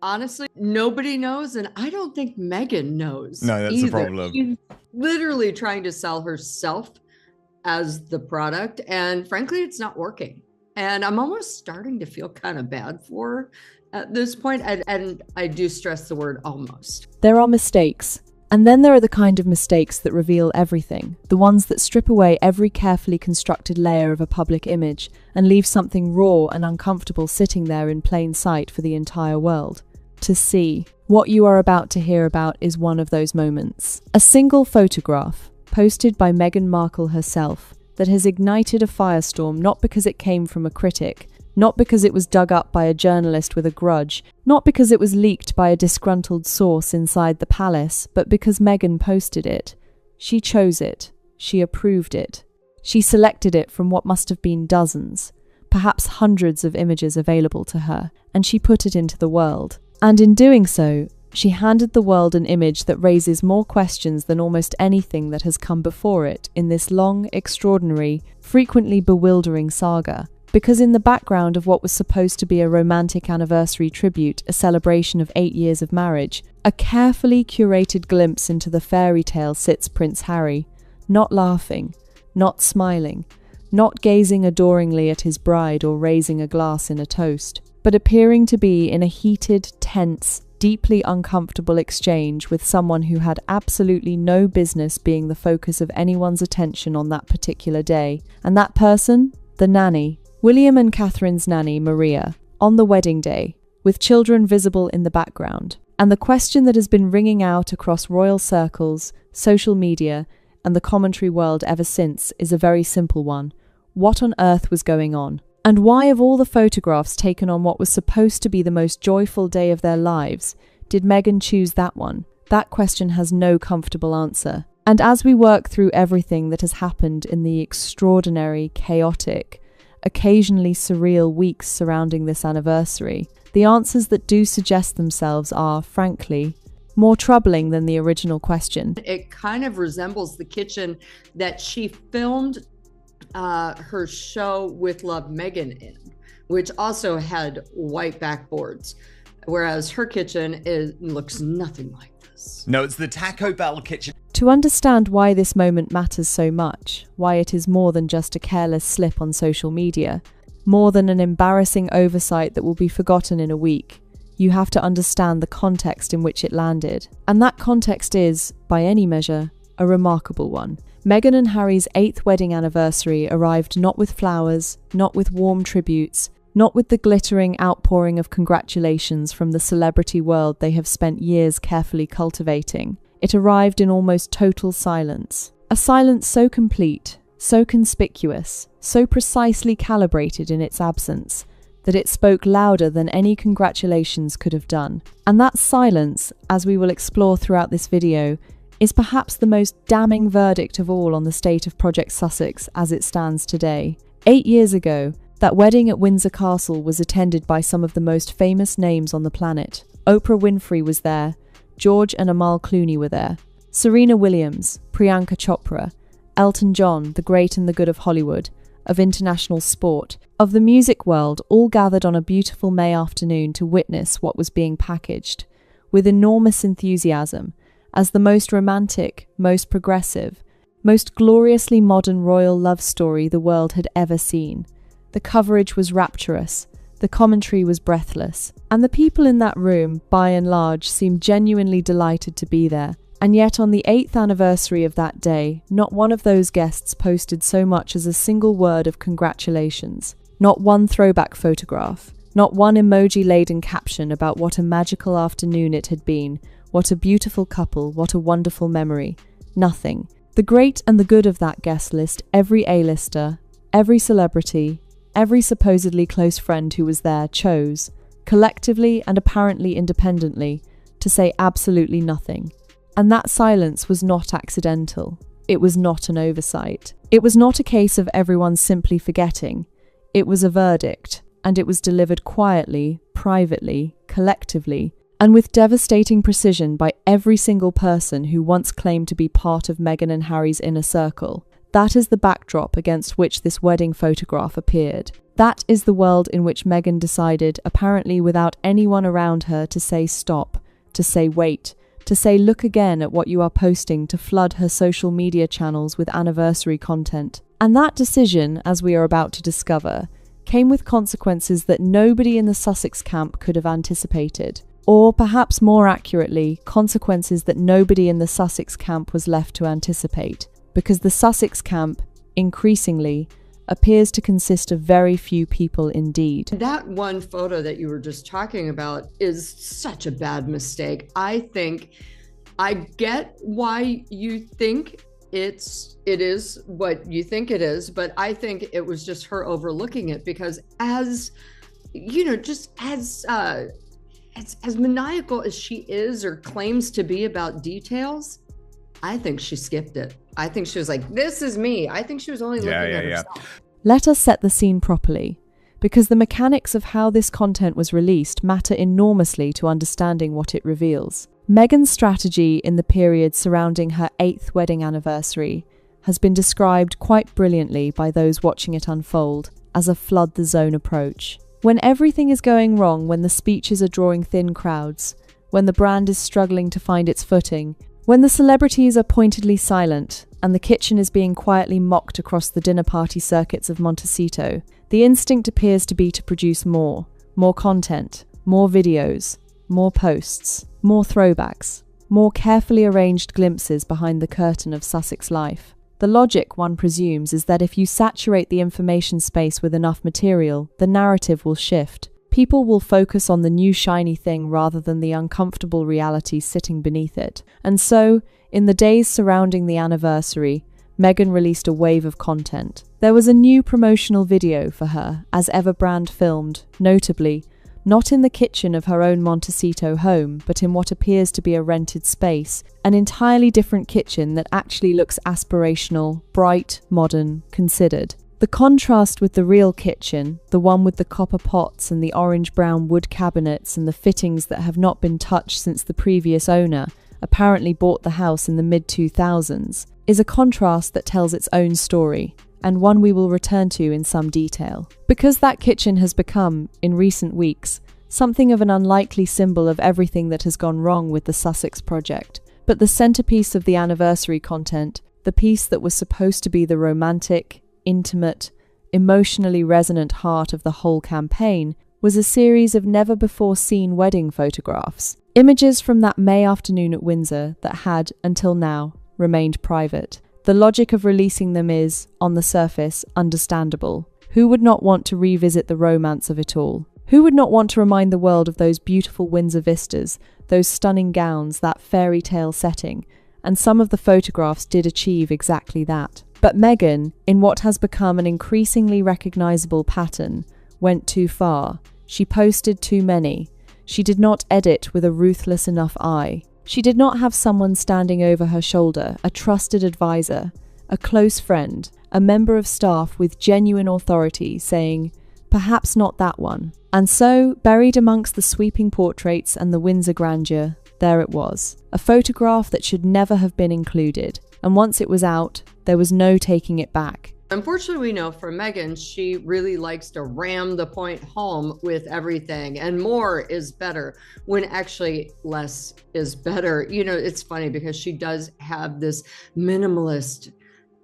honestly, nobody knows, and I don't think Meghan knows No, that's the either. problem. She's literally trying to sell herself as the product, and frankly, it's not working. And I'm almost starting to feel kind of bad for her at this point, and I do stress the word almost. There are mistakes. And then there are the kind of mistakes that reveal everything, the ones that strip away every carefully constructed layer of a public image and leave something raw and uncomfortable sitting there in plain sight for the entire world to see. What you are about to hear about is one of those moments. A single photograph, posted by Meghan Markle herself, that has ignited a firestorm not because it came from a critic, not because it was dug up by a journalist with a grudge, not because it was leaked by a disgruntled source inside the palace, but because Meghan posted it. She chose it. She approved it. She selected it from what must have been dozens, perhaps hundreds of images available to her, and she put it into the world. And in doing so, she handed the world an image that raises more questions than almost anything that has come before it in this long, extraordinary, frequently bewildering saga. Because in the background of what was supposed to be a romantic anniversary tribute, a celebration of 8 years of marriage, a carefully curated glimpse into the fairy tale sits Prince Harry, not laughing, not smiling, not gazing adoringly at his bride or raising a glass in a toast, but appearing to be in a heated, tense, deeply uncomfortable exchange with someone who had absolutely no business being the focus of anyone's attention on that particular day. And that person? The nanny. William and Catherine's nanny, Maria, on the wedding day, with children visible in the background. And the question that has been ringing out across royal circles, social media, and the commentary world ever since is a very simple one. What on earth was going on? And why, of all the photographs taken on what was supposed to be the most joyful day of their lives, did Meghan choose that one? That question has no comfortable answer. And as we work through everything that has happened in the extraordinary, chaotic, occasionally surreal weeks surrounding this anniversary, the answers that do suggest themselves are, frankly, more troubling than the original question. It kind of resembles the kitchen that she filmed her show With Love Meghan in, which also had white backboards, whereas her kitchen looks nothing like this. No, it's the Taco Bell kitchen. To understand why this moment matters so much, why it is more than just a careless slip on social media, more than an embarrassing oversight that will be forgotten in a week, you have to understand the context in which it landed. And that context is, by any measure, a remarkable one. Meghan and Harry's 8th wedding anniversary arrived not with flowers, not with warm tributes, not with the glittering outpouring of congratulations from the celebrity world they have spent years carefully cultivating. It arrived in almost total silence. A silence so complete, so conspicuous, so precisely calibrated in its absence, that it spoke louder than any congratulations could have done. And that silence, as we will explore throughout this video, is perhaps the most damning verdict of all on the state of Project Sussex as it stands today. 8 years ago, that wedding at Windsor Castle was attended by some of the most famous names on the planet. Oprah Winfrey was there, George and Amal Clooney were there, Serena Williams, Priyanka Chopra, Elton John, the great and the good of Hollywood, of international sport, of the music world, all gathered on a beautiful May afternoon to witness what was being packaged, with enormous enthusiasm, as the most romantic, most progressive, most gloriously modern royal love story the world had ever seen. The coverage was rapturous, the commentary was breathless, and the people in that room, by and large, seemed genuinely delighted to be there. And yet on the 8th anniversary of that day, not one of those guests posted so much as a single word of congratulations, not one throwback photograph, not one emoji-laden caption about what a magical afternoon it had been, what a beautiful couple, what a wonderful memory. Nothing. The great and the good of that guest list, every A-lister, every celebrity, every supposedly close friend who was there chose, collectively and apparently independently, to say absolutely nothing. And that silence was not accidental. It was not an oversight. It was not a case of everyone simply forgetting. It was a verdict, and it was delivered quietly, privately, collectively, and with devastating precision by every single person who once claimed to be part of Meghan and Harry's inner circle. That is the backdrop against which this wedding photograph appeared. That is the world in which Meghan decided, apparently without anyone around her, to say stop, to say wait, to say look again at what you are posting, to flood her social media channels with anniversary content. And that decision, as we are about to discover, came with consequences that nobody in the Sussex camp could have anticipated. Or perhaps more accurately, consequences that nobody in the Sussex camp was left to anticipate. Because the Sussex camp, increasingly, appears to consist of very few people indeed. That one photo that you were just talking about is such a bad mistake. I get why you think it is what you think it is, but I think it was just her overlooking it, because as maniacal as she is or claims to be about details, I think she skipped it. I think she was like, this is me. I think she was only looking at herself. Let us set the scene properly, because the mechanics of how this content was released matter enormously to understanding what it reveals. Meghan's strategy in the period surrounding her 8th wedding anniversary has been described quite brilliantly by those watching it unfold as a flood the zone approach. When everything is going wrong, when the speeches are drawing thin crowds, when the brand is struggling to find its footing, when the celebrities are pointedly silent and the kitchen is being quietly mocked across the dinner party circuits of Montecito, the instinct appears to be to produce more content, more videos, more posts, more throwbacks, more carefully arranged glimpses behind the curtain of Sussex life. The logic, one presumes, is that if you saturate the information space with enough material, the narrative will shift. People will focus on the new shiny thing rather than the uncomfortable reality sitting beneath it. And so, in the days surrounding the anniversary, Meghan released a wave of content. There was a new promotional video for her, as Everbrand filmed, notably, not in the kitchen of her own Montecito home, but in what appears to be a rented space, an entirely different kitchen that actually looks aspirational, bright, modern, considered. The contrast with the real kitchen, the one with the copper pots and the orange-brown wood cabinets and the fittings that have not been touched since the previous owner apparently bought the house in the mid-2000s, is a contrast that tells its own story, and one we will return to in some detail. Because that kitchen has become, in recent weeks, something of an unlikely symbol of everything that has gone wrong with the Sussex project. But the centerpiece of the anniversary content, the piece that was supposed to be the romantic, intimate, emotionally resonant heart of the whole campaign, was a series of never-before-seen wedding photographs. Images from that May afternoon at Windsor that had, until now, remained private. The logic of releasing them is, on the surface, understandable. Who would not want to revisit the romance of it all? Who would not want to remind the world of those beautiful Windsor vistas, those stunning gowns, that fairy tale setting? And some of the photographs did achieve exactly that. But Meghan, in what has become an increasingly recognizable pattern, went too far. She posted too many. She did not edit with a ruthless enough eye. She did not have someone standing over her shoulder, a trusted advisor, a close friend, a member of staff with genuine authority saying, perhaps not that one. And so, buried amongst the sweeping portraits and the Windsor grandeur, there it was. A photograph that should never have been included. And once it was out, there was no taking it back. Unfortunately, we know from Meghan, she really likes to ram the point home with everything, and more is better when actually less is better. You know, it's funny because she does have this minimalist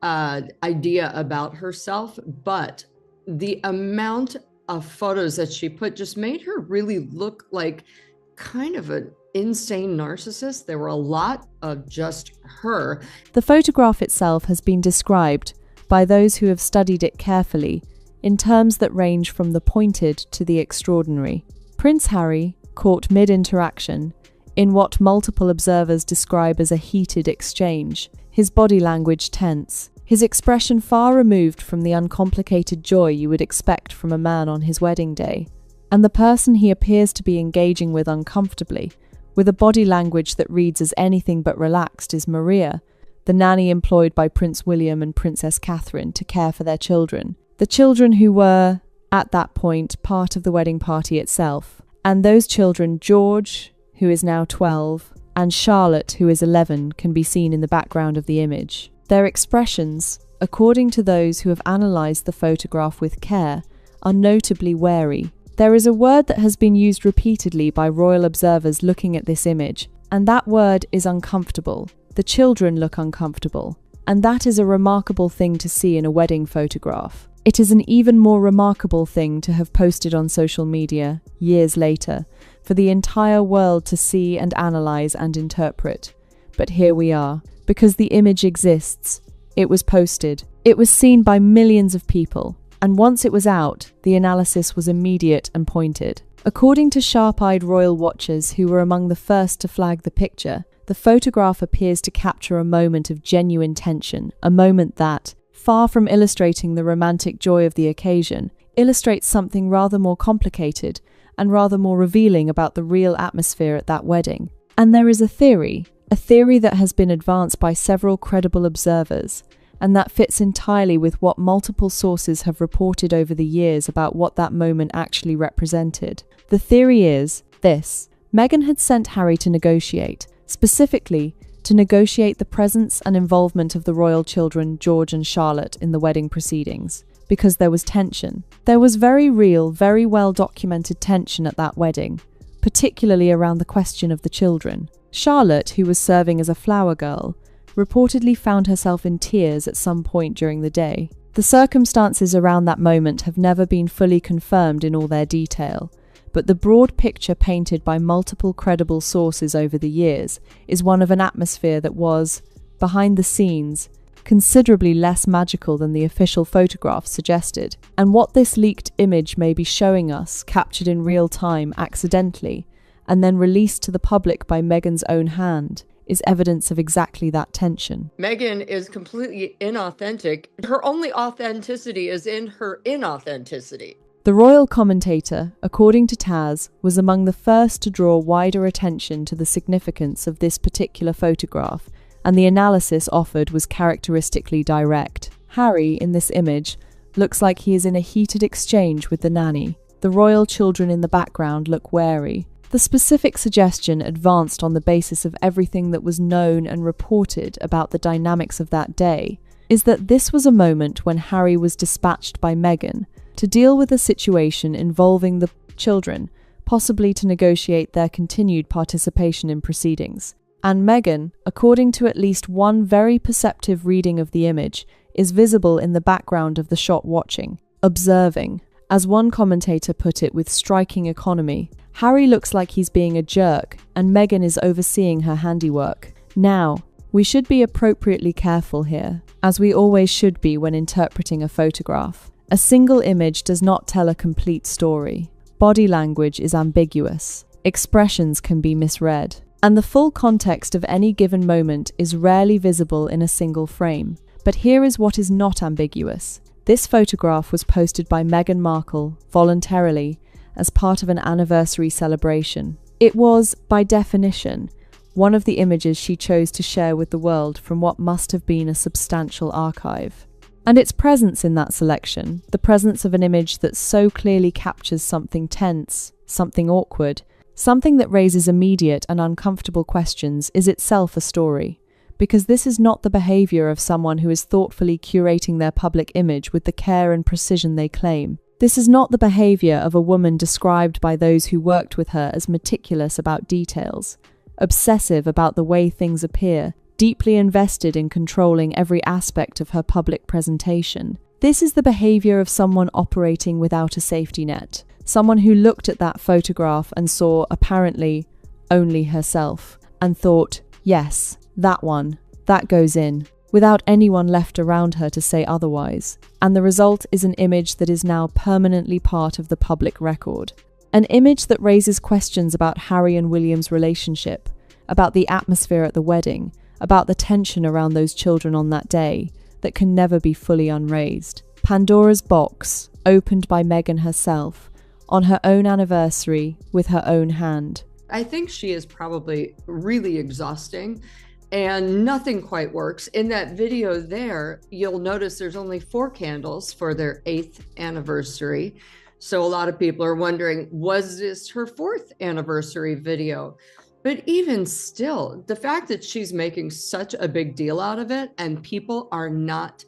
idea about herself, but the amount of photos that she put just made her really look like kind of an insane narcissist. There were a lot of just her. The photograph itself has been described by those who have studied it carefully in terms that range from the pointed to the extraordinary. Prince Harry, caught mid-interaction, in what multiple observers describe as a heated exchange, his body language tense, his expression far removed from the uncomplicated joy you would expect from a man on his wedding day, and the person he appears to be engaging with uncomfortably, with a body language that reads as anything but relaxed, is Maria, the nanny employed by Prince William and Princess Catherine to care for their children. The children who were, at that point, part of the wedding party itself. And those children, George, who is now 12, and Charlotte, who is 11, can be seen in the background of the image. Their expressions, according to those who have analysed the photograph with care, are notably wary. There is a word that has been used repeatedly by royal observers looking at this image, and that word is uncomfortable. The children look uncomfortable, and that is a remarkable thing to see in a wedding photograph. It is an even more remarkable thing to have posted on social media, years later, for the entire world to see and analyse and interpret. But here we are, because the image exists. It was posted. It was seen by millions of people. And once it was out, the analysis was immediate and pointed. According to sharp-eyed royal watchers who were among the first to flag the picture, the photograph appears to capture a moment of genuine tension, a moment that, far from illustrating the romantic joy of the occasion, illustrates something rather more complicated and rather more revealing about the real atmosphere at that wedding. And there is a theory that has been advanced by several credible observers, and that fits entirely with what multiple sources have reported over the years about what that moment actually represented. The theory is this: Meghan had sent Harry to negotiate, specifically to negotiate the presence and involvement of the royal children George and Charlotte in the wedding proceedings, because there was tension. There was very real, very well documented tension at that wedding, particularly around the question of the children. Charlotte, who was serving as a flower girl, reportedly found herself in tears at some point during the day. The circumstances around that moment have never been fully confirmed in all their detail, but the broad picture painted by multiple credible sources over the years is one of an atmosphere that was, behind the scenes, considerably less magical than the official photograph suggested. And what this leaked image may be showing us, captured in real time accidentally, and then released to the public by Meghan's own hand, is evidence of exactly that tension. Meghan is completely inauthentic. Her only authenticity is in her inauthenticity. The royal commentator, according to Taz, was among the first to draw wider attention to the significance of this particular photograph, and the analysis offered was characteristically direct. Harry, in this image, looks like he is in a heated exchange with the nanny. The royal children in the background look wary. The specific suggestion advanced on the basis of everything that was known and reported about the dynamics of that day is that this was a moment when Harry was dispatched by Meghan to deal with a situation involving the children, possibly to negotiate their continued participation in proceedings. And Meghan, according to at least one very perceptive reading of the image, is visible in the background of the shot watching, observing. As one commentator put it with striking economy, Harry looks like he's being a jerk, and Meghan is overseeing her handiwork. Now, we should be appropriately careful here, as we always should be when interpreting a photograph. A single image does not tell a complete story. Body language is ambiguous. Expressions can be misread. And the full context of any given moment is rarely visible in a single frame. But here is what is not ambiguous. This photograph was posted by Meghan Markle, voluntarily, as part of an anniversary celebration. It was, by definition, one of the images she chose to share with the world from what must have been a substantial archive. And its presence in that selection, the presence of an image that so clearly captures something tense, something awkward, something that raises immediate and uncomfortable questions, is itself a story. Because this is not the behaviour of someone who is thoughtfully curating their public image with the care and precision they claim. This is not the behaviour of a woman described by those who worked with her as meticulous about details, obsessive about the way things appear, deeply invested in controlling every aspect of her public presentation. This is the behaviour of someone operating without a safety net, someone who looked at that photograph and saw, apparently, only herself, and thought, yes, that one, that goes in, without anyone left around her to say otherwise. And the result is an image that is now permanently part of the public record. An image that raises questions about Harry and William's relationship, about the atmosphere at the wedding, about the tension around those children on that day, that can never be fully unraised. Pandora's box, opened by Meghan herself, on her own anniversary, with her own hand. I think she is probably really exhausting, and nothing quite works. In that video there, you'll notice there's only 4 candles for their 8th anniversary. So a lot of people are wondering, was this her 4th anniversary video? But even still, the fact that she's making such a big deal out of it and people are not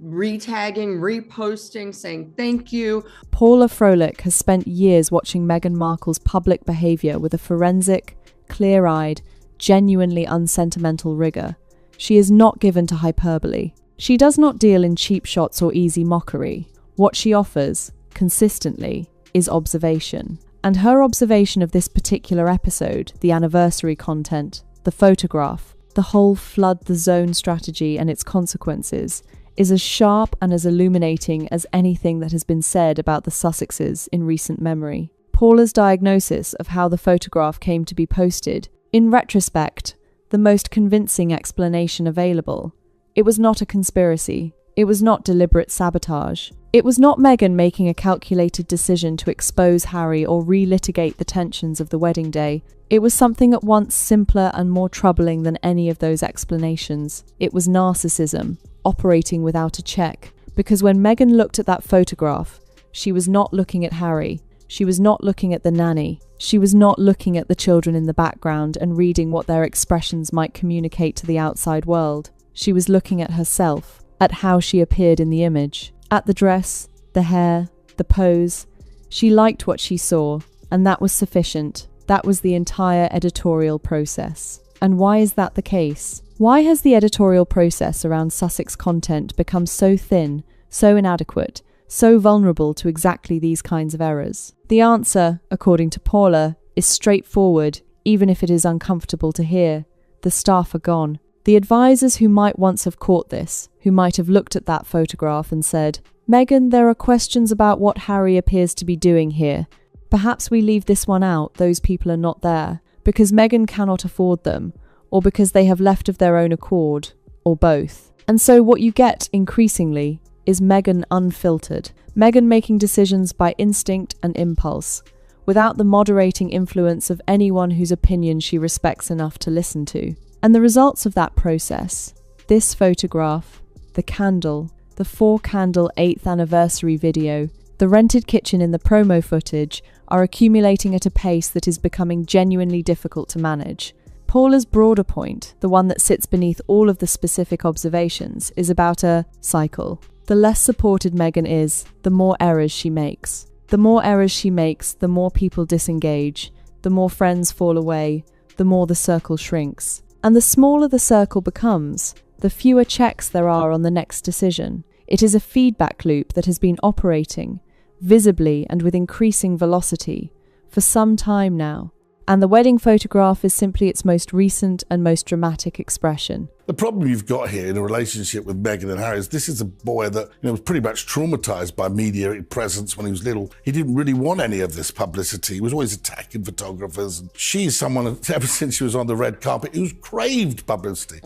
retagging, reposting, saying thank you. Paula Froelich has spent years watching Meghan Markle's public behaviour with a forensic, clear-eyed, genuinely unsentimental rigour. She is not given to hyperbole. She does not deal in cheap shots or easy mockery. What she offers, consistently, is observation. And her observation of this particular episode, the anniversary content, the photograph, the whole flood the zone strategy and its consequences, is as sharp and as illuminating as anything that has been said about the Sussexes in recent memory. Paula's diagnosis of how the photograph came to be posted, in retrospect, the most convincing explanation available. It was not a conspiracy. It was not deliberate sabotage. It was not Meghan making a calculated decision to expose Harry or relitigate the tensions of the wedding day. It was something at once simpler and more troubling than any of those explanations. It was narcissism, operating without a check. Because when Meghan looked at that photograph, she was not looking at Harry. She was not looking at the nanny. She was not looking at the children in the background and reading what their expressions might communicate to the outside world. She was looking at herself, at how she appeared in the image, at the dress, the hair, the pose. She liked what she saw, and that was sufficient. That was the entire editorial process. And why is that the case? Why has the editorial process around Sussex content become so thin, so inadequate, so vulnerable to exactly these kinds of errors? The answer, according to Paula, is straightforward, even if it is uncomfortable to hear. The staff are gone. The advisors who might once have caught this, who might have looked at that photograph and said, "Meghan, there are questions about what Harry appears to be doing here. Perhaps we leave this one out, those people are not there, because Meghan cannot afford them, or because they have left of their own accord, or both." And so what you get, increasingly, is Meghan unfiltered. Meghan making decisions by instinct and impulse, without the moderating influence of anyone whose opinion she respects enough to listen to. And the results of that process, this photograph, the candle, the 4-candle 8th anniversary video, the rented kitchen in the promo footage, are accumulating at a pace that is becoming genuinely difficult to manage. Paula's broader point, the one that sits beneath all of the specific observations, is about a cycle. The less supported Meghan is, the more errors she makes. The more errors she makes, the more people disengage, the more friends fall away, the more the circle shrinks. And the smaller the circle becomes, the fewer checks there are on the next decision. It is a feedback loop that has been operating, visibly and with increasing velocity, for some time now. And the wedding photograph is simply its most recent and most dramatic expression. The problem you've got here in a relationship with Meghan and Harry is this is a boy that was pretty much traumatised by media presence when he was little. He didn't really want any of this publicity. He was always attacking photographers. And she's someone, ever since she was on the red carpet, who's craved publicity.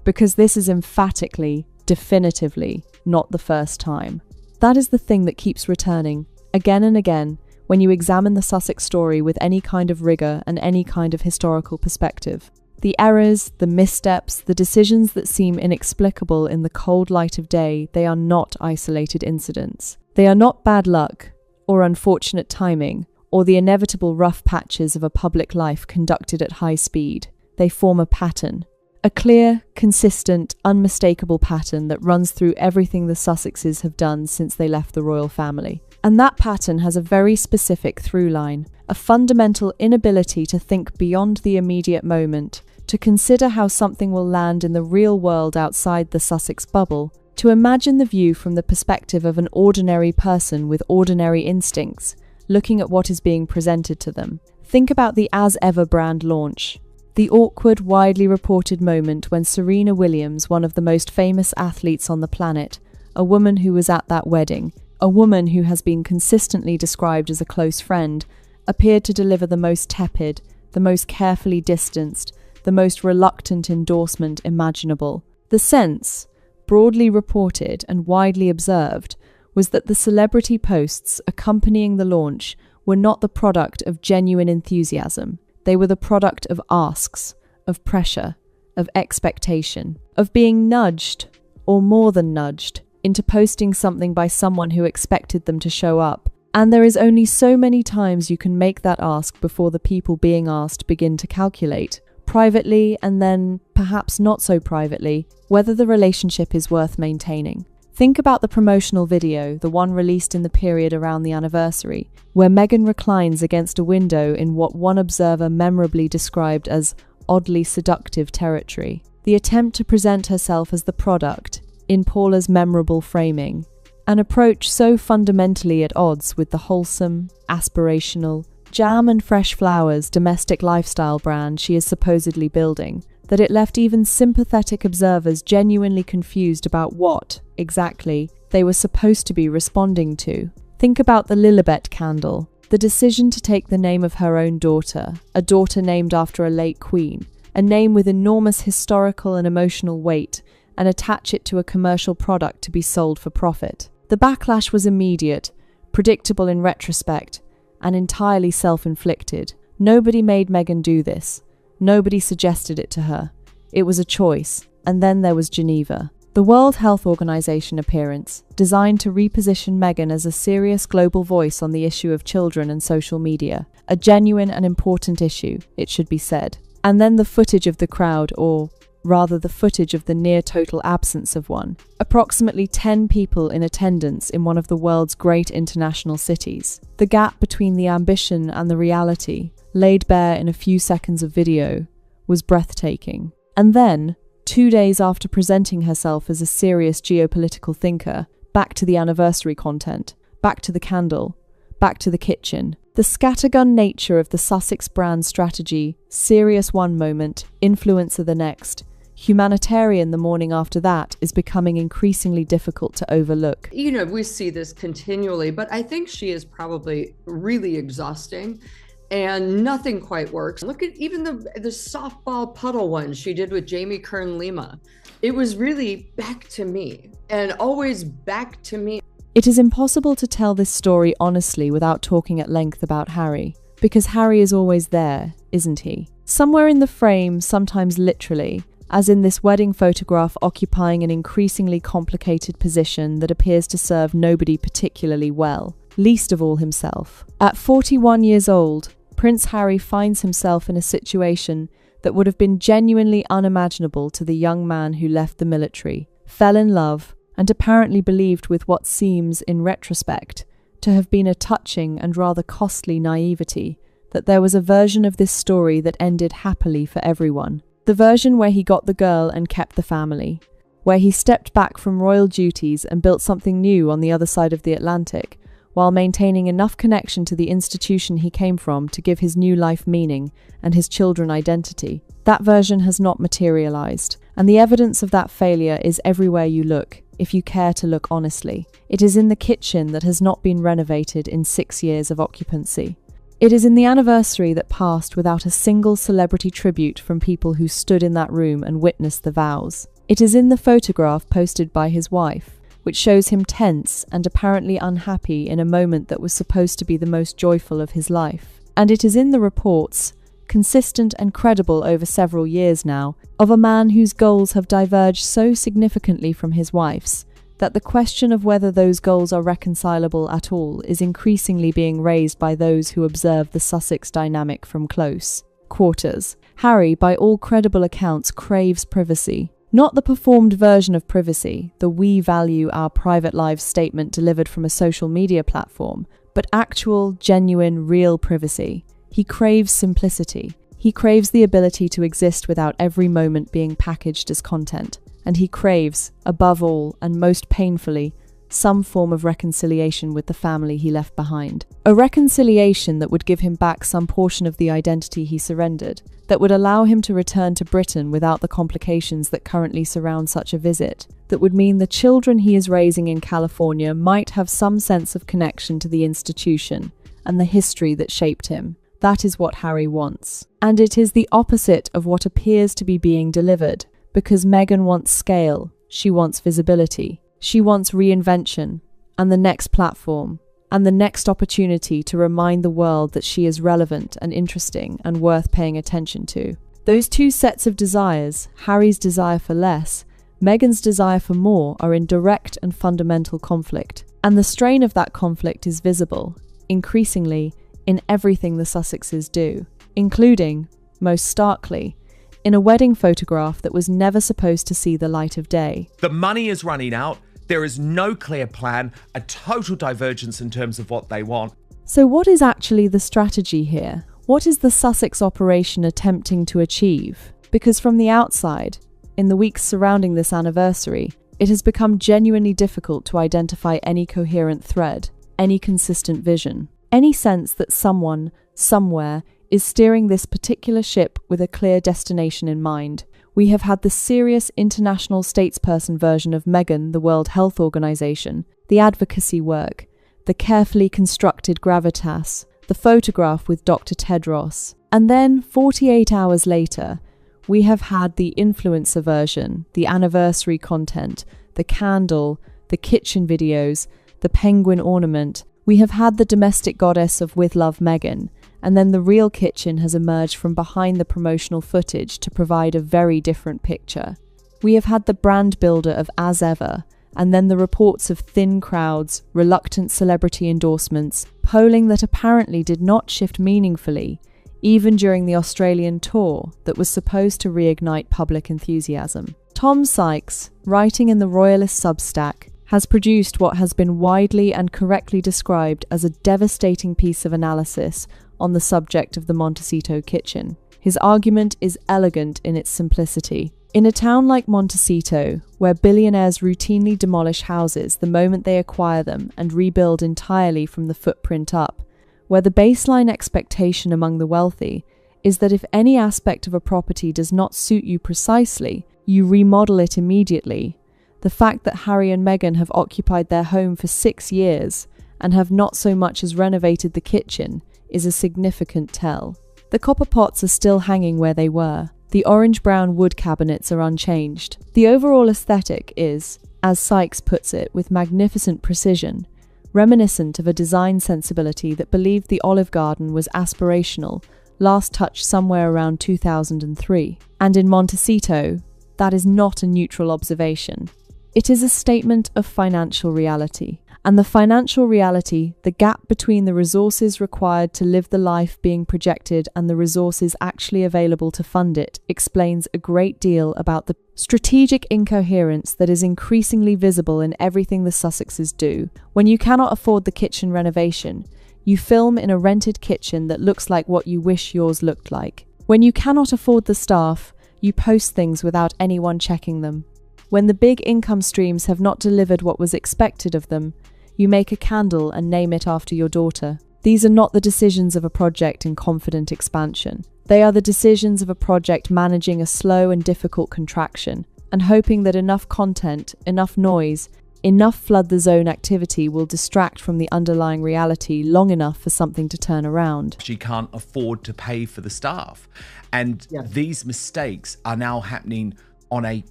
Because this is emphatically, definitively, not the first time. That is the thing that keeps returning, again and again, when you examine the Sussex story with any kind of rigour and any kind of historical perspective. The errors, the missteps, the decisions that seem inexplicable in the cold light of day, they are not isolated incidents. They are not bad luck, or unfortunate timing, or the inevitable rough patches of a public life conducted at high speed. They form a pattern. A clear, consistent, unmistakable pattern that runs through everything the Sussexes have done since they left the royal family. And that pattern has a very specific through line, a fundamental inability to think beyond the immediate moment, to consider how something will land in the real world outside the Sussex bubble, to imagine the view from the perspective of an ordinary person with ordinary instincts, looking at what is being presented to them. Think about the As Ever brand launch. The awkward, widely reported moment when Serena Williams, one of the most famous athletes on the planet, a woman who was at that wedding, a woman who has been consistently described as a close friend, appeared to deliver the most tepid, the most carefully distanced, the most reluctant endorsement imaginable. The sense, broadly reported and widely observed, was that the celebrity posts accompanying the launch were not the product of genuine enthusiasm. They were the product of asks, of pressure, of expectation, of being nudged, or more than nudged, into posting something by someone who expected them to show up. And there is only so many times you can make that ask before the people being asked begin to calculate, privately and then, perhaps not so privately, whether the relationship is worth maintaining. Think about the promotional video, the one released in the period around the anniversary, where Meghan reclines against a window in what one observer memorably described as oddly seductive territory. The attempt to present herself as the product, in Paula's memorable framing, an approach so fundamentally at odds with the wholesome, aspirational, jam and fresh flowers domestic lifestyle brand she is supposedly building, that it left even sympathetic observers genuinely confused about what, exactly, they were supposed to be responding to. Think about the Lilibet candle, the decision to take the name of her own daughter, a daughter named after a late queen, a name with enormous historical and emotional weight, and attach it to a commercial product to be sold for profit. The backlash was immediate, predictable in retrospect, and entirely self-inflicted. Nobody made Meghan do this. Nobody suggested it to her. It was a choice. And then there was Geneva. The World Health Organization appearance, designed to reposition Meghan as a serious global voice on the issue of children and social media. A genuine and important issue, it should be said. And then the footage of the crowd, or rather the footage of the near-total absence of one. Approximately 10 people in attendance in one of the world's great international cities. The gap between the ambition and the reality, laid bare in a few seconds of video, was breathtaking. And then, 2 days after presenting herself as a serious geopolitical thinker, back to the anniversary content, back to the candle, back to the kitchen. The scattergun nature of the Sussex brand strategy, serious one moment, influencer the next, humanitarian the morning after that, is becoming increasingly difficult to overlook. You know, we see this continually, but I think she is probably really exhausting and nothing quite works. Look at even the softball puddle one she did with Jamie Kern-Lima. It was really back to me, and always back to me. It is impossible to tell this story honestly without talking at length about Harry, because Harry is always there, isn't he? Somewhere in the frame, sometimes literally, as in this wedding photograph occupying an increasingly complicated position that appears to serve nobody particularly well, least of all himself. At 41 years old, Prince Harry finds himself in a situation that would have been genuinely unimaginable to the young man who left the military, fell in love, and apparently believed with what seems, in retrospect, to have been a touching and rather costly naivety, that there was a version of this story that ended happily for everyone. The version where he got the girl and kept the family, where he stepped back from royal duties and built something new on the other side of the Atlantic, while maintaining enough connection to the institution he came from to give his new life meaning and his children identity. That version has not materialized, and the evidence of that failure is everywhere you look, if you care to look honestly. It is in the kitchen that has not been renovated in 6 years of occupancy. It is in the anniversary that passed without a single celebrity tribute from people who stood in that room and witnessed the vows. It is in the photograph posted by his wife, which shows him tense and apparently unhappy in a moment that was supposed to be the most joyful of his life. And it is in the reports, consistent and credible over several years now, of a man whose goals have diverged so significantly from his wife's, that the question of whether those goals are reconcilable at all is increasingly being raised by those who observe the Sussex dynamic from close quarters. Harry, by all credible accounts, craves privacy. Not the performed version of privacy, the "we value our private lives" statement delivered from a social media platform, but actual, genuine, real privacy. He craves simplicity. He craves the ability to exist without every moment being packaged as content. And he craves, above all, and most painfully, some form of reconciliation with the family he left behind. A reconciliation that would give him back some portion of the identity he surrendered, that would allow him to return to Britain without the complications that currently surround such a visit, that would mean the children he is raising in California might have some sense of connection to the institution and the history that shaped him. That is what Harry wants. And it is the opposite of what appears to be being delivered. Because Meghan wants scale, she wants visibility, she wants reinvention, and the next platform, and the next opportunity to remind the world that she is relevant and interesting and worth paying attention to. Those two sets of desires, Harry's desire for less, Meghan's desire for more, are in direct and fundamental conflict. And the strain of that conflict is visible, increasingly, in everything the Sussexes do, including, most starkly, in a wedding photograph that was never supposed to see the light of day. The money is running out. There is no clear plan, a total divergence in terms of what they want. So what is actually the strategy here? What is the Sussex operation attempting to achieve? Because from the outside, in the weeks surrounding this anniversary, it has become genuinely difficult to identify any coherent thread, any consistent vision, any sense that someone, somewhere, is steering this particular ship with a clear destination in mind. We have had the serious international statesperson version of Meghan, the World Health Organization, the advocacy work, the carefully constructed gravitas, the photograph with Dr. Tedros. And then, 48 hours later, we have had the influencer version, the anniversary content, the candle, the kitchen videos, the penguin ornament. We have had the domestic goddess of With Love Meghan, and then the real kitchen has emerged from behind the promotional footage to provide a very different picture. We have had the brand builder of As Ever, and then the reports of thin crowds, reluctant celebrity endorsements, polling that apparently did not shift meaningfully, even during the Australian tour that was supposed to reignite public enthusiasm. Tom Sykes, writing in the Royalist Substack, has produced what has been widely and correctly described as a devastating piece of analysis on the subject of the Montecito kitchen. His argument is elegant in its simplicity. In a town like Montecito, where billionaires routinely demolish houses the moment they acquire them and rebuild entirely from the footprint up, where the baseline expectation among the wealthy is that if any aspect of a property does not suit you precisely, you remodel it immediately. The fact that Harry and Meghan have occupied their home for 6 years and have not so much as renovated the kitchen is a significant tell. The copper pots are still hanging where they were. The orange-brown wood cabinets are unchanged. The overall aesthetic is, as Sykes puts it with magnificent precision, reminiscent of a design sensibility that believed the Olive Garden was aspirational, last touched somewhere around 2003. And in Montecito, that is not a neutral observation. It is a statement of financial reality. And the financial reality, the gap between the resources required to live the life being projected and the resources actually available to fund it, explains a great deal about the strategic incoherence that is increasingly visible in everything the Sussexes do. When you cannot afford the kitchen renovation, you film in a rented kitchen that looks like what you wish yours looked like. When you cannot afford the staff, you post things without anyone checking them. When the big income streams have not delivered what was expected of them, you make a candle and name it after your daughter. These are not the decisions of a project in confident expansion. They are the decisions of a project managing a slow and difficult contraction, and hoping that enough content, enough noise, enough flood the zone activity will distract from the underlying reality long enough for something to turn around. She can't afford to pay for the staff. And these mistakes are now happening on a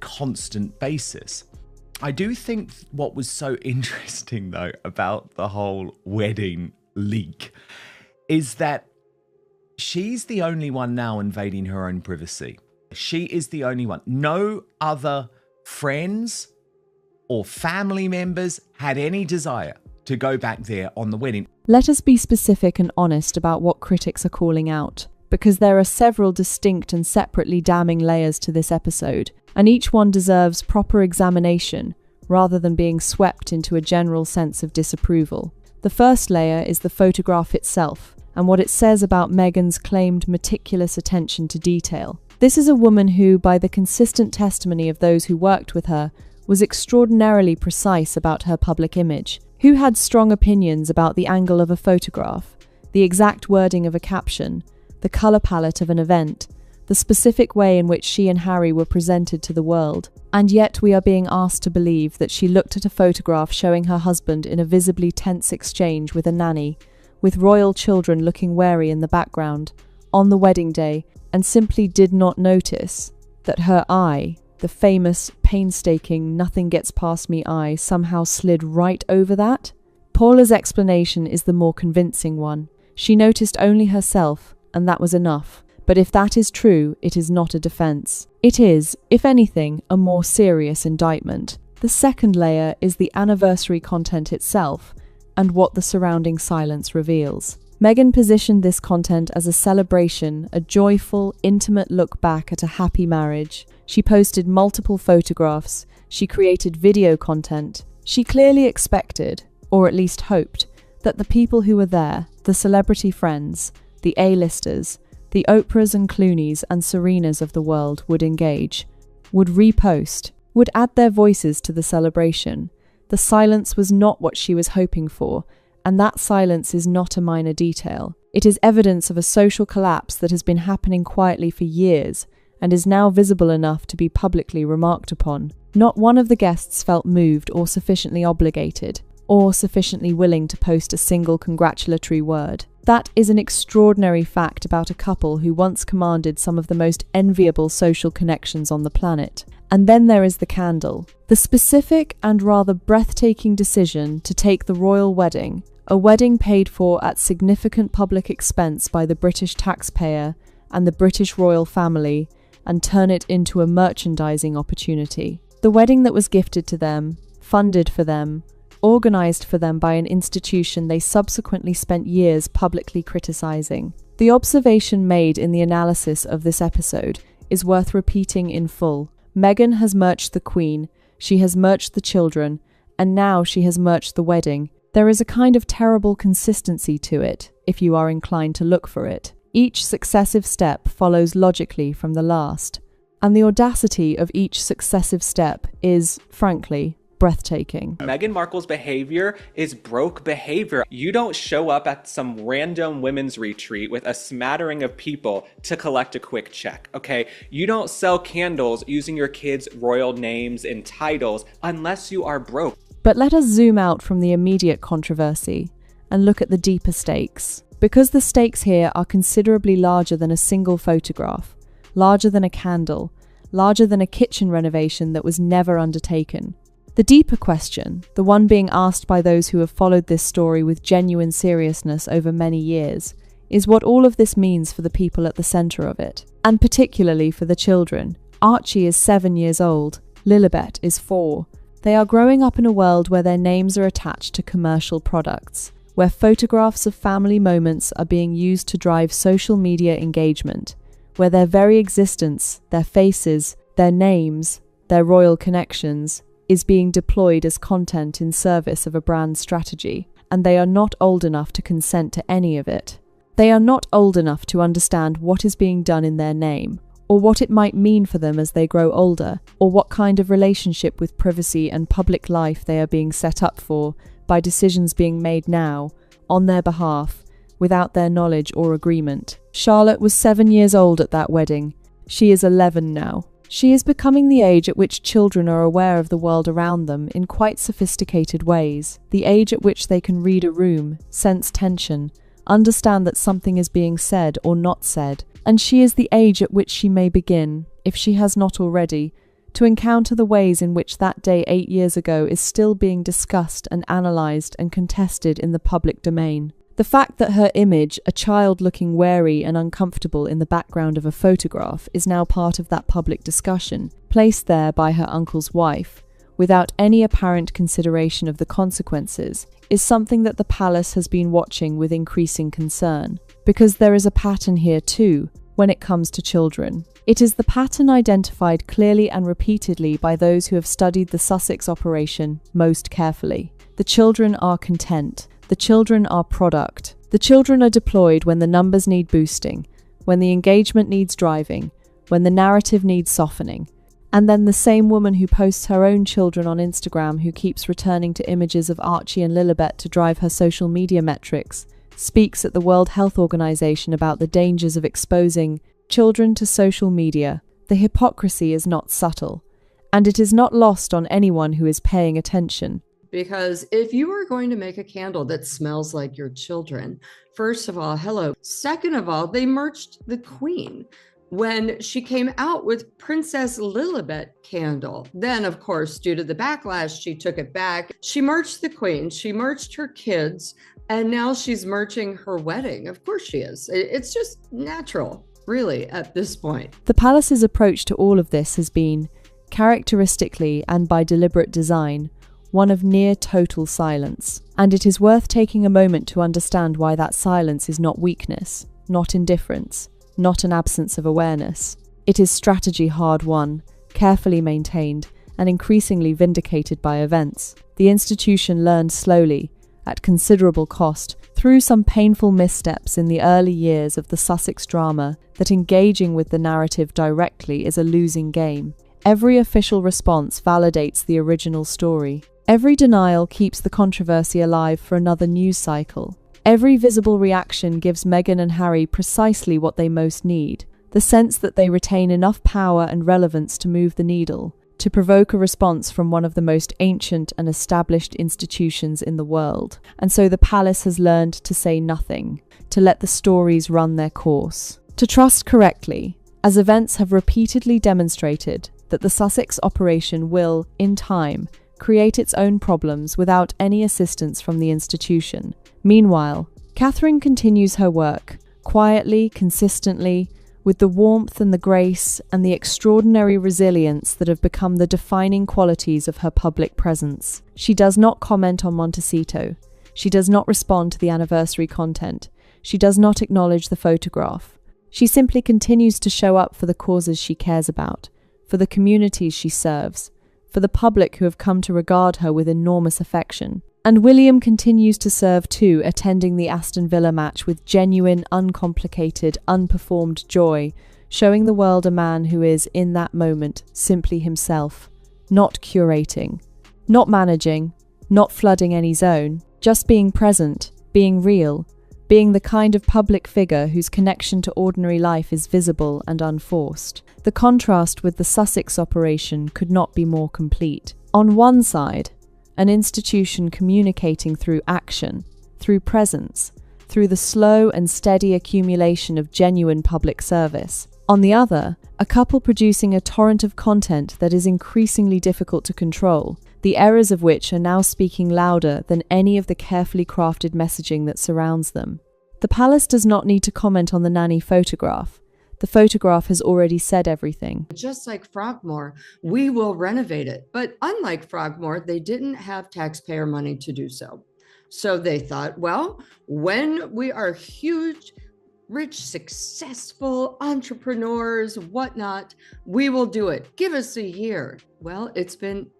constant basis. I do think what was so interesting, though, about the whole wedding leak is that she's the only one now invading her own privacy. She is the only one. No other friends or family members had any desire to go back there on the wedding. Let us be specific and honest about what critics are calling out, because there are several distinct and separately damning layers to this episode, and each one deserves proper examination rather than being swept into a general sense of disapproval. The first layer is the photograph itself, and what it says about Meghan's claimed meticulous attention to detail. This is a woman who, by the consistent testimony of those who worked with her, was extraordinarily precise about her public image, who had strong opinions about the angle of a photograph, the exact wording of a caption, the colour palette of an event, the specific way in which she and Harry were presented to the world. And yet we are being asked to believe that she looked at a photograph showing her husband in a visibly tense exchange with a nanny, with royal children looking wary in the background, on the wedding day, and simply did not notice that her eye, the famous, painstaking, nothing gets past me eye, somehow slid right over that? Paula's explanation is the more convincing one. She noticed only herself, and that was enough. But if that is true, it is not a defense. It is, if anything, a more serious indictment. The second layer is the anniversary content itself, and what the surrounding silence reveals. Meghan positioned this content as a celebration, a joyful, intimate look back at a happy marriage. She posted multiple photographs, she created video content, She clearly expected, or at least hoped, that the people who were there, the celebrity friends, the A-listers, the Oprahs and Clooneys and Serenas of the world would engage, would repost, would add their voices to the celebration. The silence was not what she was hoping for, and that silence is not a minor detail. It is evidence of a social collapse that has been happening quietly for years and is now visible enough to be publicly remarked upon. Not one of the guests felt moved or sufficiently obligated, or sufficiently willing to post a single congratulatory word. That is an extraordinary fact about a couple who once commanded some of the most enviable social connections on the planet. And then there is the candle. The specific and rather breathtaking decision to take the royal wedding, a wedding paid for at significant public expense by the British taxpayer and the British royal family, and turn it into a merchandising opportunity. The wedding that was gifted to them, funded for them, organised for them by an institution they subsequently spent years publicly criticising. The observation made in the analysis of this episode is worth repeating in full. Meghan has merged the Queen, she has merged the children, and now she has merged the wedding. There is a kind of terrible consistency to it, if you are inclined to look for it. Each successive step follows logically from the last, and the audacity of each successive step is, frankly, breathtaking. Meghan Markle's behavior is broke behavior. You don't show up at some random women's retreat with a smattering of people to collect a quick check, okay? You don't sell candles using your kids' royal names and titles unless you are broke. But let us zoom out from the immediate controversy and look at the deeper stakes. Because the stakes here are considerably larger than a single photograph, larger than a candle, larger than a kitchen renovation that was never undertaken. The deeper question, the one being asked by those who have followed this story with genuine seriousness over many years, is what all of this means for the people at the centre of it, and particularly for the children. Archie is 7 years old, Lilibet is 4. They are growing up in a world where their names are attached to commercial products, where photographs of family moments are being used to drive social media engagement, where their very existence, their faces, their names, their royal connections, is being deployed as content in service of a brand strategy, and they are not old enough to consent to any of it. They are not old enough to understand what is being done in their name, or what it might mean for them as they grow older, or what kind of relationship with privacy and public life they are being set up for by decisions being made now, on their behalf, without their knowledge or agreement. Charlotte was 7 years old at that wedding. She is 11 now. She is becoming the age at which children are aware of the world around them in quite sophisticated ways, the age at which they can read a room, sense tension, understand that something is being said or not said, and she is the age at which she may begin, if she has not already, to encounter the ways in which that day 8 years ago is still being discussed and analysed and contested in the public domain. The fact that her image, a child looking wary and uncomfortable in the background of a photograph, is now part of that public discussion, placed there by her uncle's wife, without any apparent consideration of the consequences, is something that the palace has been watching with increasing concern. Because there is a pattern here too, when it comes to children. It is the pattern identified clearly and repeatedly by those who have studied the Sussex operation most carefully. The children are content. The children are product. The children are deployed when the numbers need boosting, when the engagement needs driving, when the narrative needs softening. And then the same woman who posts her own children on Instagram, who keeps returning to images of Archie and Lilibet to drive her social media metrics, speaks at the World Health Organization about the dangers of exposing children to social media. The hypocrisy is not subtle, and it is not lost on anyone who is paying attention. Because if you are going to make a candle that smells like your children, first of all, hello. Second of all, they merged the Queen when she came out with Princess Lilibet candle. Then, of course, due to the backlash, she took it back. She merged the Queen, she merged her kids, and now she's merging her wedding. Of course she is. It's just natural, really, at this point. The palace's approach to all of this has been, characteristically and by deliberate design, one of near total silence. And it is worth taking a moment to understand why that silence is not weakness, not indifference, not an absence of awareness. It is strategy hard won, carefully maintained, and increasingly vindicated by events. The institution learned slowly, at considerable cost, through some painful missteps in the early years of the Sussex drama, that engaging with the narrative directly is a losing game. Every official response validates the original story. Every denial keeps the controversy alive for another news cycle. Every visible reaction gives Meghan and Harry precisely what they most need: the sense that they retain enough power and relevance to move the needle, to provoke a response from one of the most ancient and established institutions in the world. And so the palace has learned to say nothing, to let the stories run their course, to trust correctly, as events have repeatedly demonstrated that the Sussex operation will, in time, create its own problems without any assistance from the institution. Meanwhile, Catherine continues her work, quietly, consistently, with the warmth and the grace and the extraordinary resilience that have become the defining qualities of her public presence. She does not comment on Montecito. She does not respond to the anniversary content. She does not acknowledge the photograph. She simply continues to show up for the causes she cares about, for the communities she serves, for the public who have come to regard her with enormous affection. And William continues to serve too, attending the Aston Villa match with genuine, uncomplicated, unperformed joy, showing the world a man who is, in that moment, simply himself, not curating, not managing, not flooding any zone, just being present, being real, being the kind of public figure whose connection to ordinary life is visible and unforced. The contrast with the Sussex operation could not be more complete. On one side, an institution communicating through action, through presence, through the slow and steady accumulation of genuine public service. On the other, a couple producing a torrent of content that is increasingly difficult to control, the errors of which are now speaking louder than any of the carefully crafted messaging that surrounds them. The palace does not need to comment on the nanny photograph. The photograph has already said everything. Just like Frogmore, we will renovate it. But unlike Frogmore, they didn't have taxpayer money to do so. So they thought, well, when we are huge, rich, successful entrepreneurs, whatnot, we will do it. Give us a year. Well, it's been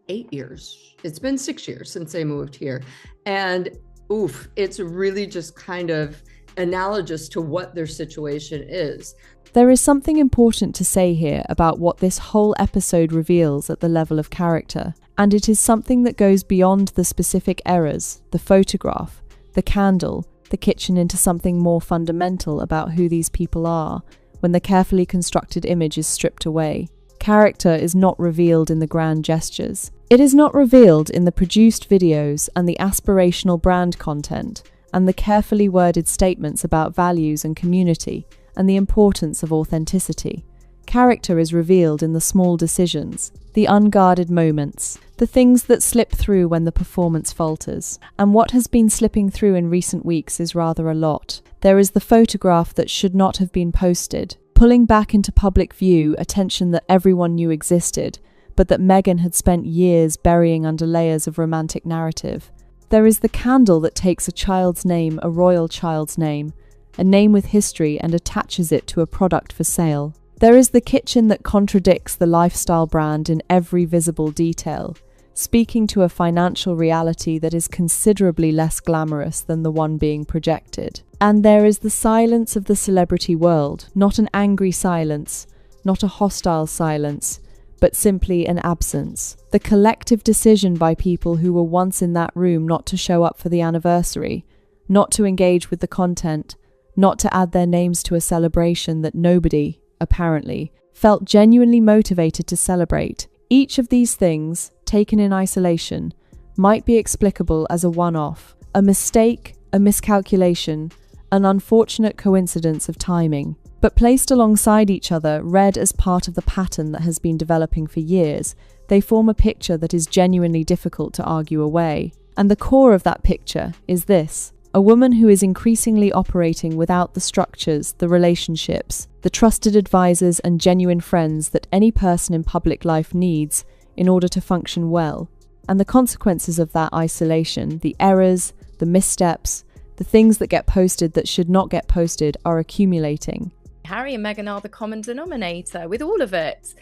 8 years. It's been 6 years since they moved here. And oof, it's really just kind of analogous to what their situation is. There is something important to say here about what this whole episode reveals at the level of character, and it is something that goes beyond the specific errors, the photograph, the candle, the kitchen, into something more fundamental about who these people are when the carefully constructed image is stripped away. Character is not revealed in the grand gestures. It is not revealed in the produced videos and the aspirational brand content and the carefully worded statements about values and community and the importance of authenticity. Character is revealed in the small decisions, the unguarded moments, the things that slip through when the performance falters. And what has been slipping through in recent weeks is rather a lot. There is the photograph that should not have been posted, pulling back into public view attention that everyone knew existed, but that Meghan had spent years burying under layers of romantic narrative. There is the candle that takes a child's name, a royal child's name, a name with history, and attaches it to a product for sale. There is the kitchen that contradicts the lifestyle brand in every visible detail, speaking to a financial reality that is considerably less glamorous than the one being projected. And there is the silence of the celebrity world, not an angry silence, not a hostile silence, but simply an absence. The collective decision by people who were once in that room not to show up for the anniversary, not to engage with the content, not to add their names to a celebration that nobody, apparently, felt genuinely motivated to celebrate. Each of these things, taken in isolation, might be explicable as a one-off, a mistake, a miscalculation, an unfortunate coincidence of timing. But placed alongside each other, read as part of the pattern that has been developing for years, they form a picture that is genuinely difficult to argue away. And the core of that picture is this: a woman who is increasingly operating without the structures, the relationships, the trusted advisors and genuine friends that any person in public life needs in order to function well. And the consequences of that isolation, the errors, the missteps, the things that get posted that should not get posted, are accumulating. Harry and Meghan are the common denominator with all of it.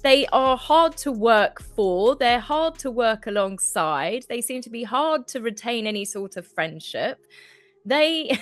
They are hard to work for. They're hard to work alongside. They seem to be hard to retain any sort of friendship. They,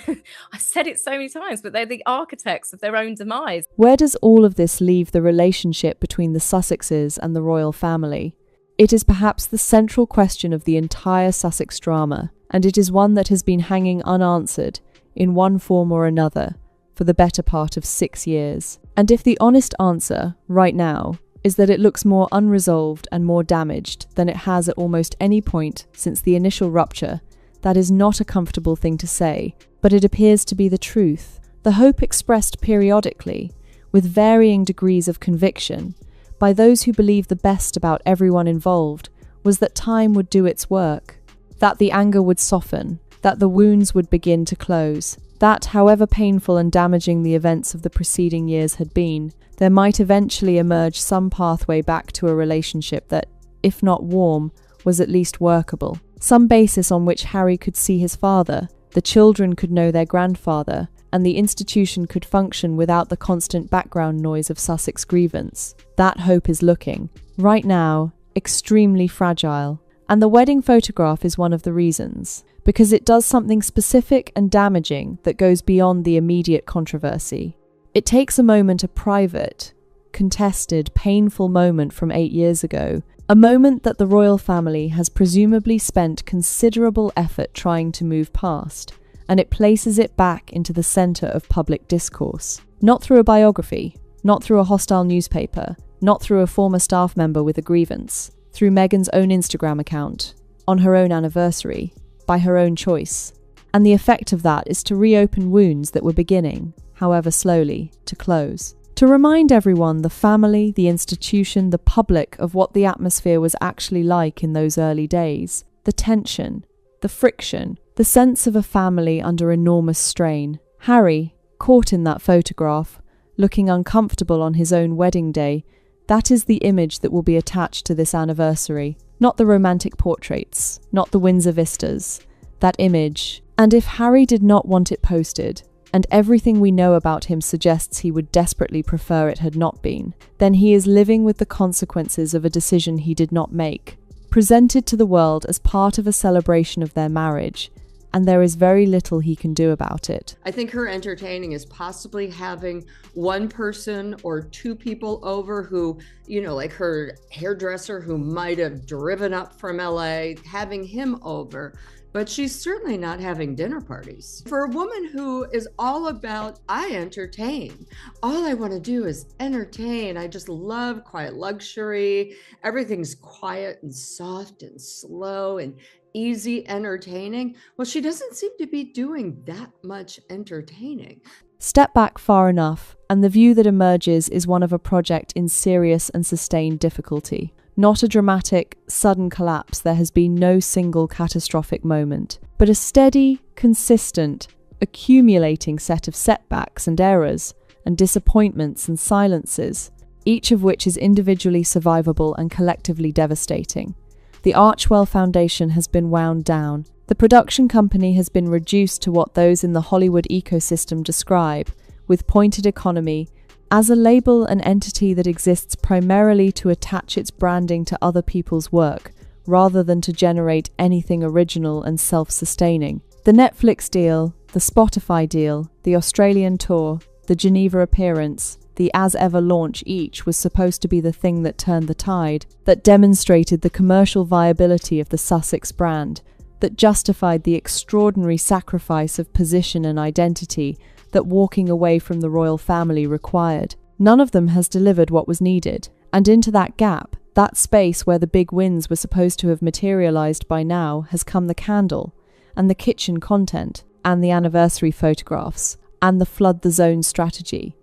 I've said it so many times, but they're the architects of their own demise. Where does all of this leave the relationship between the Sussexes and the royal family? It is perhaps the central question of the entire Sussex drama, and it is one that has been hanging unanswered, in one form or another, for the better part of 6 years. And if the honest answer, right now, is that it looks more unresolved and more damaged than it has at almost any point since the initial rupture, that is not a comfortable thing to say, but it appears to be the truth. The hope expressed periodically, with varying degrees of conviction, by those who believe the best about everyone involved, was that time would do its work, that the anger would soften, that the wounds would begin to close, that, however painful and damaging the events of the preceding years had been, there might eventually emerge some pathway back to a relationship that, if not warm, was at least workable. Some basis on which Harry could see his father, the children could know their grandfather, and the institution could function without the constant background noise of Sussex grievance. That hope is looking, right now, extremely fragile. And the wedding photograph is one of the reasons, because it does something specific and damaging that goes beyond the immediate controversy. It takes a moment, a private, contested, painful moment from 8 years ago, a moment that the royal family has presumably spent considerable effort trying to move past, and it places it back into the centre of public discourse. Not through a biography, not through a hostile newspaper, not through a former staff member with a grievance, through Meghan's own Instagram account, on her own anniversary, by her own choice. And the effect of that is to reopen wounds that were beginning, however slowly, to close. To remind everyone, the family, the institution, the public, of what the atmosphere was actually like in those early days. The tension, the friction, the sense of a family under enormous strain. Harry, caught in that photograph, looking uncomfortable on his own wedding day, that is the image that will be attached to this anniversary. Not the romantic portraits, not the Windsor vistas. That image. And if Harry did not want it posted, and everything we know about him suggests he would desperately prefer it had not been, then he is living with the consequences of a decision he did not make, presented to the world as part of a celebration of their marriage, and there is very little he can do about it. I think her entertaining is possibly having one person or two people over who, like her hairdresser who might have driven up from LA, having him over. But she's certainly not having dinner parties. For a woman who is all about, I entertain. All I want to do is entertain. I just love quiet luxury. Everything's quiet and soft and slow and easy entertaining. Well, she doesn't seem to be doing that much entertaining. Step back far enough, and the view that emerges is one of a project in serious and sustained difficulty. Not a dramatic, sudden collapse. There has been no single catastrophic moment, but a steady, consistent, accumulating set of setbacks and errors, and disappointments and silences, each of which is individually survivable and collectively devastating. The Archwell Foundation has been wound down. The production company has been reduced to what those in the Hollywood ecosystem describe, with pointed economy, as a label, an entity that exists primarily to attach its branding to other people's work, rather than to generate anything original and self-sustaining. The Netflix deal, the Spotify deal, the Australian tour, the Geneva appearance, the As Ever launch each was supposed to be the thing that turned the tide, that demonstrated the commercial viability of the Sussex brand, that justified the extraordinary sacrifice of position and identity that walking away from the royal family required. None of them has delivered what was needed, and into that gap, that space where the big wins were supposed to have materialized by now, has come the candle, and the kitchen content, and the anniversary photographs, and the flood the zone strategy.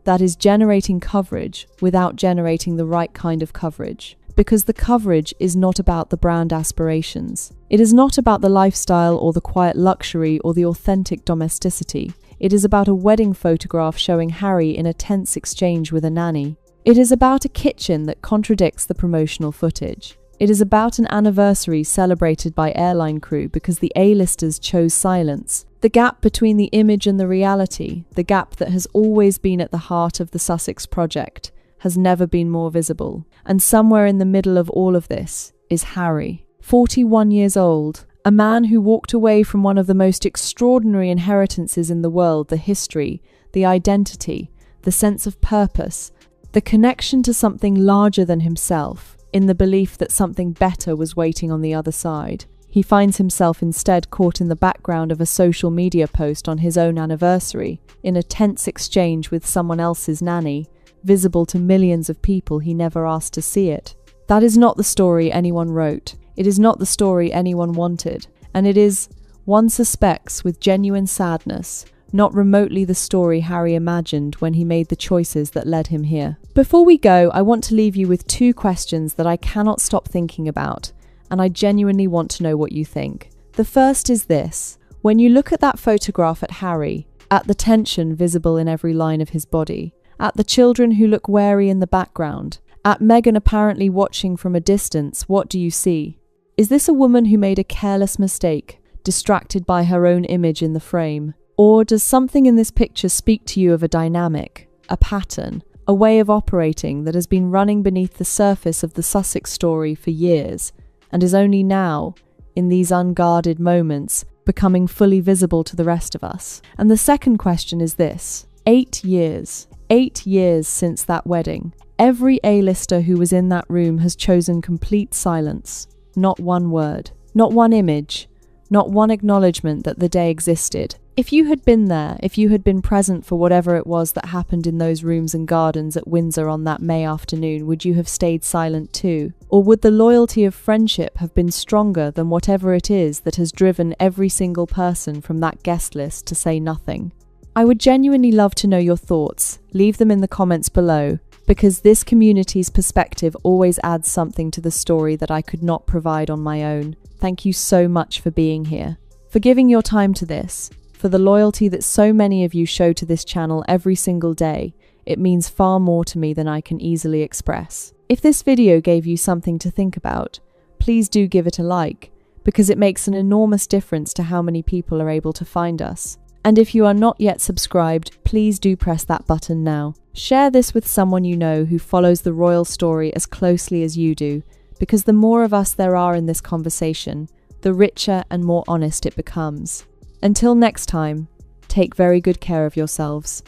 That is generating coverage without generating the right kind of coverage. Because the coverage is not about the brand aspirations. It is not about the lifestyle or the quiet luxury or the authentic domesticity. It is about a wedding photograph showing Harry in a tense exchange with a nanny. It is about a kitchen that contradicts the promotional footage. It is about an anniversary celebrated by airline crew because the A-listers chose silence. The gap between the image and the reality, the gap that has always been at the heart of the Sussex project, has never been more visible. And somewhere in the middle of all of this is Harry, 41 years old, a man who walked away from one of the most extraordinary inheritances in the world, the history, the identity, the sense of purpose, the connection to something larger than himself, in the belief that something better was waiting on the other side. He finds himself instead caught in the background of a social media post on his own anniversary, in a tense exchange with someone else's nanny, visible to millions of people he never asked to see it. That is not the story anyone wrote. It is not the story anyone wanted. And it is, one suspects with genuine sadness, not remotely the story Harry imagined when he made the choices that led him here. Before we go, I want to leave you with 2 questions that I cannot stop thinking about, and I genuinely want to know what you think. The first is this: when you look at that photograph at Harry, at the tension visible in every line of his body, at the children who look wary in the background, at Meghan apparently watching from a distance, what do you see? Is this a woman who made a careless mistake, distracted by her own image in the frame? Or does something in this picture speak to you of a dynamic, a pattern, a way of operating that has been running beneath the surface of the Sussex story for years, and is only now, in these unguarded moments, becoming fully visible to the rest of us? And the second question is this: 8 years. 8 years since that wedding. Every A-lister who was in that room has chosen complete silence. Not one word, not one image, not one acknowledgement that the day existed. If you had been there, if you had been present for whatever it was that happened in those rooms and gardens at Windsor on that May afternoon, would you have stayed silent too? Or would the loyalty of friendship have been stronger than whatever it is that has driven every single person from that guest list to say nothing? I would genuinely love to know your thoughts. Leave them in the comments below, because this community's perspective always adds something to the story that I could not provide on my own. Thank you so much for being here, for giving your time to this, for the loyalty that so many of you show to this channel every single day. It means far more to me than I can easily express. If this video gave you something to think about, please do give it a like, because it makes an enormous difference to how many people are able to find us. And if you are not yet subscribed, please do press that button now. Share this with someone you know who follows the royal story as closely as you do, because the more of us there are in this conversation, the richer and more honest it becomes. Until next time, take very good care of yourselves.